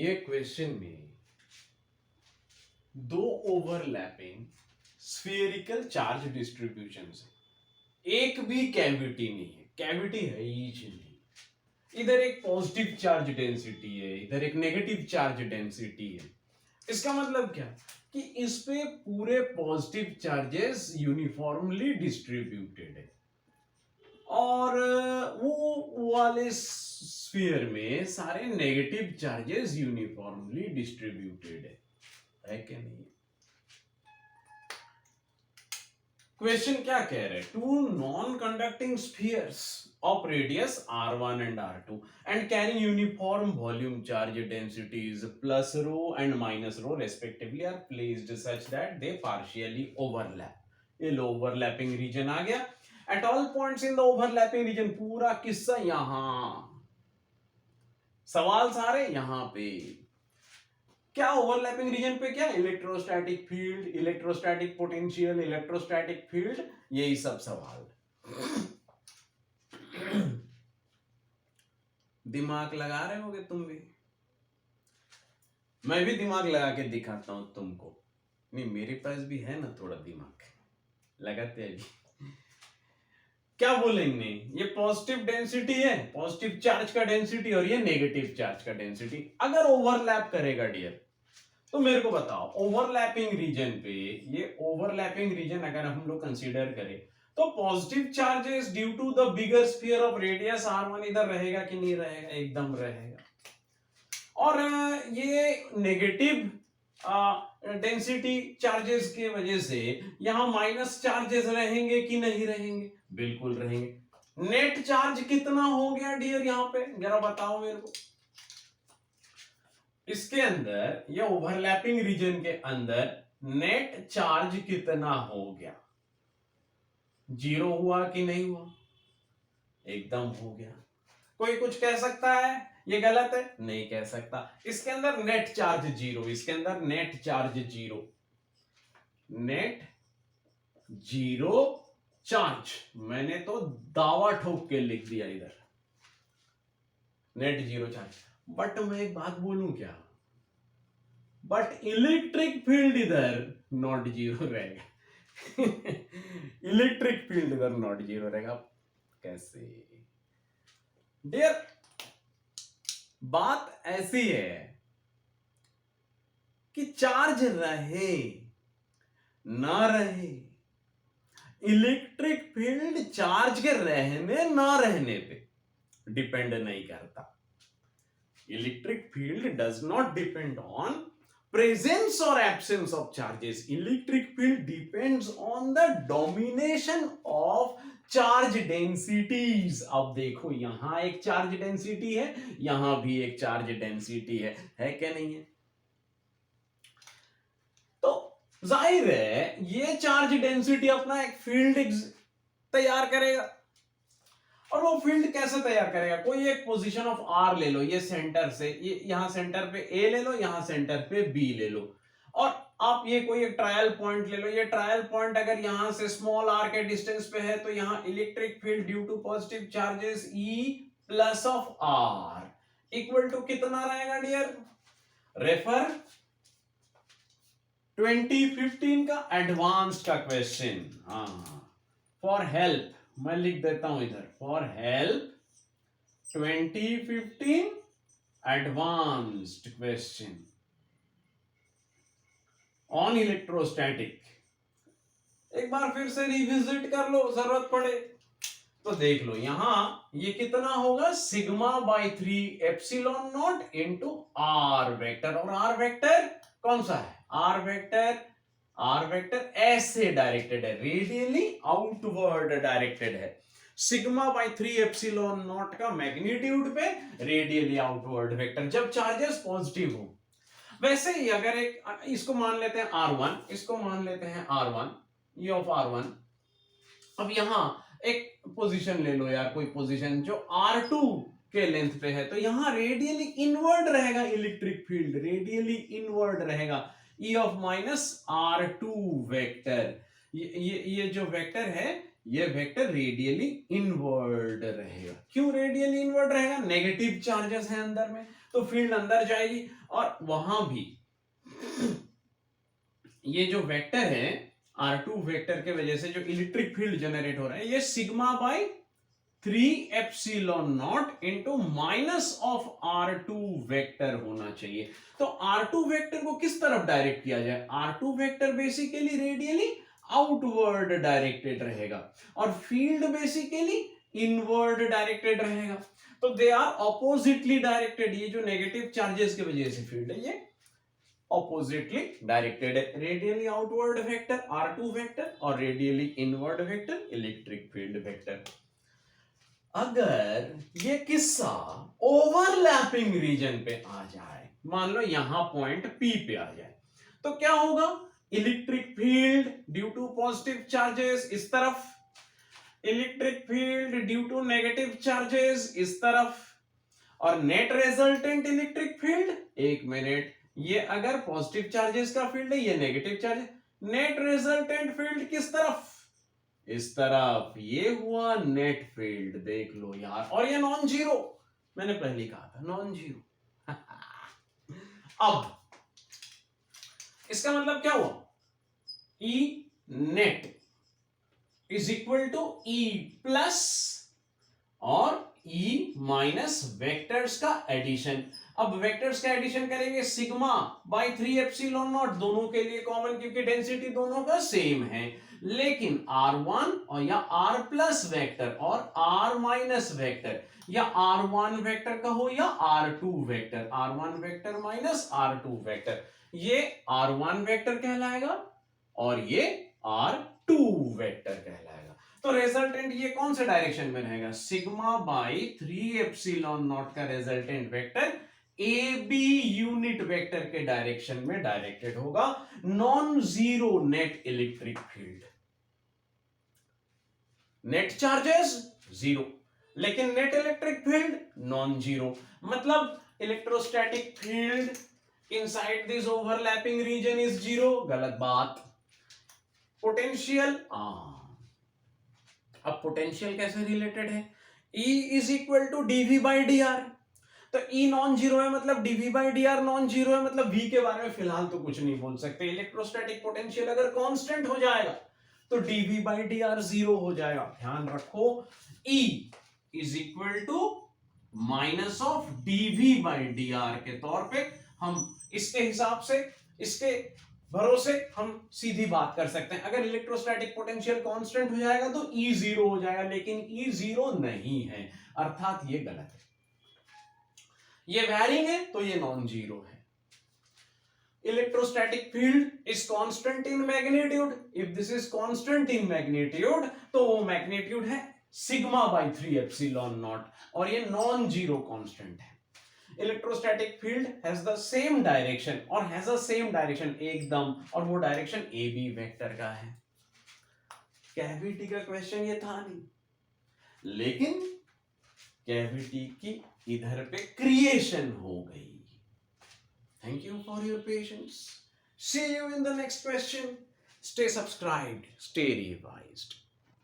एक क्वेश्चन में दो ओवरलैपिंग स्फेरिकल चार्ज डिस्ट्रीब्यूशन है, एक भी कैविटी नहीं है, कैविटी है ही नहीं। इधर एक पॉजिटिव चार्ज डेंसिटी है, इधर एक नेगेटिव चार्ज डेंसिटी है। इसका मतलब क्या कि इस पे पूरे पॉजिटिव चार्जेस यूनिफॉर्मली डिस्ट्रीब्यूटेड है और वो वाले स्फीयर में सारे नेगेटिव चार्जेस यूनिफॉर्मली डिस्ट्रीब्यूटेड है कि नहीं? क्वेश्चन क्या कह रहे हैं? Two non conducting spheres of radius r1 and r2 and carrying uniform volume charge densities plus rho and minus rho respectively are placed such that they partially overlap. ये लो overlapping region आ गया. At all points in the overlapping region, पूरा किस्सा यहां, सवाल सारे यहां पे. क्या ओवरलैपिंग रीजन पे क्या? Electrostatic field, electrostatic potential, electrostatic field, यही सब सवाल. दिमाग लगा रहे होगे तुम भी, मैं भी दिमाग लगा के दिखाता हूं तुमको. नहीं, मेरे पास भी है ना थोड़ा दिमाग, लगाते हैं भी. क्या बोलेंगे? ये पॉजिटिव डेंसिटी है, पॉजिटिव चार्ज का डेंसिटी, और ये नेगेटिव चार्ज का डेंसिटी. अगर ओवरलैप करेगा डियर, तो मेरे को बताओ ओवरलैपिंग रीजन पे, ये ओवरलैपिंग रीजन अगर हम लोग कंसीडर करें तो positive charges due to the bigger sphere of radius r1 इधर रहेगा कि नहीं रहेगा? एकदम रहेगा. और ये नेगेटिव डेंसिटी चार्जेस की वजह से यहां माइनस चार्जेस रहेंगे कि नहीं रहेंगे? बिल्कुल रहेंगे. नेट चार्ज कितना हो गया डियर यहां पे, जरा बताओ मेरे को. इसके अंदर, ये ओवरलैपिंग रीजन के अंदर नेट चार्ज कितना हो गया? जीरो हुआ कि नहीं हुआ? एकदम हो गया. कोई कुछ कह सकता है ये गलत है? नहीं कह सकता. इसके अंदर नेट चार्ज जीरो, इसके अंदर net charge zero, net zero charge. मैंने तो दावा ठोक के लिख दिया इधर, नेट जीरो चार्ज. बट मैं एक बात बोलूं क्या? बट इलेक्ट्रिक फील्ड इधर नॉट जीरो रहेगा. इलेक्ट्रिक फील्ड इधर नॉट जीरो रहेगा. कैसे डियर? बात ऐसी है कि चार्ज रहे ना रहे, इलेक्ट्रिक फील्ड चार्ज के रहने ना रहने पे डिपेंड नहीं करता. Electric field does not depend on presence or absence of charges. Electric field depends on the domination of charge densities. अब देखो यहां एक चार्ज डेंसिटी है, यहां भी एक चार्ज डेंसिटी है क्या नहीं है? तो जाहिर है ये चार्ज डेंसिटी अपना एक फील्ड तैयार करेगा. और वो फील्ड कैसे तैयार करेगा? कोई एक पोजीशन ऑफ आर ले लो, ये सेंटर से, ये यहां सेंटर पे ए ले लो, यहां सेंटर पे बी ले लो, और आप ये कोई एक ट्रायल पॉइंट ले लो. ये ट्रायल पॉइंट अगर यहां से स्मॉल आर के डिस्टेंस पे है तो यहां electric field due to positive charges E plus of R equal to कितना रहेगा डियर? रेफर 2015 का एडवांस्ड का क्वेश्चन. हाँ, फॉर हेल्प मैं लिख देता हूं इधर, for help 2015 advanced question on electrostatic. एक बार फिर से रिविजिट कर लो, जरूरत पड़े तो देख लो. यहां ये कितना होगा? Sigma by 3 epsilon naught into R vector. और आर वेक्टर कौन सा है? आर वेक्टर ऐसे डायरेक्टेड है, रेडियली आउटवर्ड डायरेक्टेड है. सिग्मा बाई 3 एप्सिलॉन नॉट का मैग्नीट्यूड पे रेडियली आउटवर्ड वेक्टर, जब चार्जेस पॉजिटिव हो. वैसे ही अगर एक इसको मान लेते हैं R1, इसको मान लेते हैं R1, ये ऑफ R1. अब यहां एक पोजीशन ले लो यार, कोई पोजीशन जो R2 के लेंथ पे है, तो यहां रेडियली इनवर्ड रहेगा इलेक्ट्रिक फील्ड, रेडियली इनवर्ड रहेगा. E of minus R2 vector, ये जो वेक्टर है ये वेक्टर रेडियली इनवर्ड रहेगा। क्यों रेडियली इनवर्ड रहेगा? नेगेटिव चार्जेस हैं अंदर में, तो फील्ड अंदर जाएगी और वहां भी ये जो वेक्टर है R2 वेक्टर के वजह से जो इलेक्ट्रिक फील्ड जनरेट हो रहा है ये sigma by 3 epsilon naught into minus of R2 vector होना चाहिए। तो R2 वेक्टर को किस तरफ डायरेक्ट किया जाए? R2 vector basically radially outward directed रहेगा और फील्ड बेसिकली इनवर्ड डायरेक्टेड रहेगा। तो दे आर ऑपोजिटली डायरेक्टेड। ये जो नेगेटिव चार्जेस की वजह से फील्ड है ये ऑपोजिटली डायरेक्टेड है। Radially outward vector R2 vector और radially inward vector electric field vector. अगर ये किस्सा ओवरलैपिंग रीजन पे आ जाए, मान लो यहां पॉइंट P पे आ जाए, तो क्या होगा? Electric field due to positive charges इस तरफ, electric field due to negative charges इस तरफ, और नेट रिजल्टेंट इलेक्ट्रिक फील्ड, एक मिनट, ये अगर पॉजिटिव चार्जेस का फील्ड है, ये negative charges, net resultant field किस तरफ? इस तरफ। ये हुआ नेट फील्ड, देख लो यार, और ये नॉन जीरो, मैंने पहले कहा था नॉन जीरो। अब इसका मतलब क्या हुआ? E net is equal to E plus और E माइनस वेक्टर्स का एडिशन। अब वेक्टर्स का एडिशन करेंगे सिग्मा बाय 3 एप्सिलॉन नॉट, दोनों के लिए कॉमन क्योंकि डेंसिटी दोनों का सेम है, लेकिन R1 और या R प्लस वेक्टर और R माइनस वेक्टर, या R1 वेक्टर कहो या R2 vector, R1 vector minus R2 vector, ये R1 वेक्टर कहलाएगा और ये R2 वेक्टर कहलाएगा। तो रिजल्टेंट ये कौन से डायरेक्शन में रहेगा? सिग्मा बाय 3 एप्सिलॉन नॉट का resultant vector A B unit vector के डायरेक्शन में डायरेक्टेड होगा। Non zero net electric field, net charges zero, लेकिन net electric field non zero. मतलब electrostatic field inside this overlapping region is zero, गलत बात। Potential, अब potential कैसे related है? E is equal to DV by D R, तो E non zero है मतलब DV by D are non zero है, मतलब V के बारे में फिलहाल तो कुछ नहीं बोल सकते। इलेक्ट्रोस्टैटिक पोटेंशियल अगर कांस्टेंट हो जाएगा तो DV by D R zero हो जाएगा। ध्यान रखो, E is equal to minus of DV by D R के तौर पे हम इसके हिसाब से, इसके भरोसे हम सीधी बात कर सकते हैं। अगर इलेक्ट्रोस्टैटिक पोटेंशियल कांस्टेंट हो जाएगा तो E जीरो हो जाएगा, लेकिन E जीरो नहीं है, अर्थात ये गलत है। ये वैरिंग है तो ये नॉन जीरो है। Electrostatic field is constant in magnitude, if this is constant in magnitude तो वो मैग्नीट्यूड है सिग्मा बाय 3 एप्सिलॉन नॉट, और ये नॉन जीरो कांस्टेंट है। Electrostatic field has the same direction, और हैज अ सेम डायरेक्शन एकदम, और वो डायरेक्शन ए बी वेक्टर का है। कैविटी का क्वेश्चन ये था नहीं, लेकिन कैविटी की इधर पे क्रिएशन हो गई। Thank you for your patience. See you in the next question. Stay subscribed, stay revised.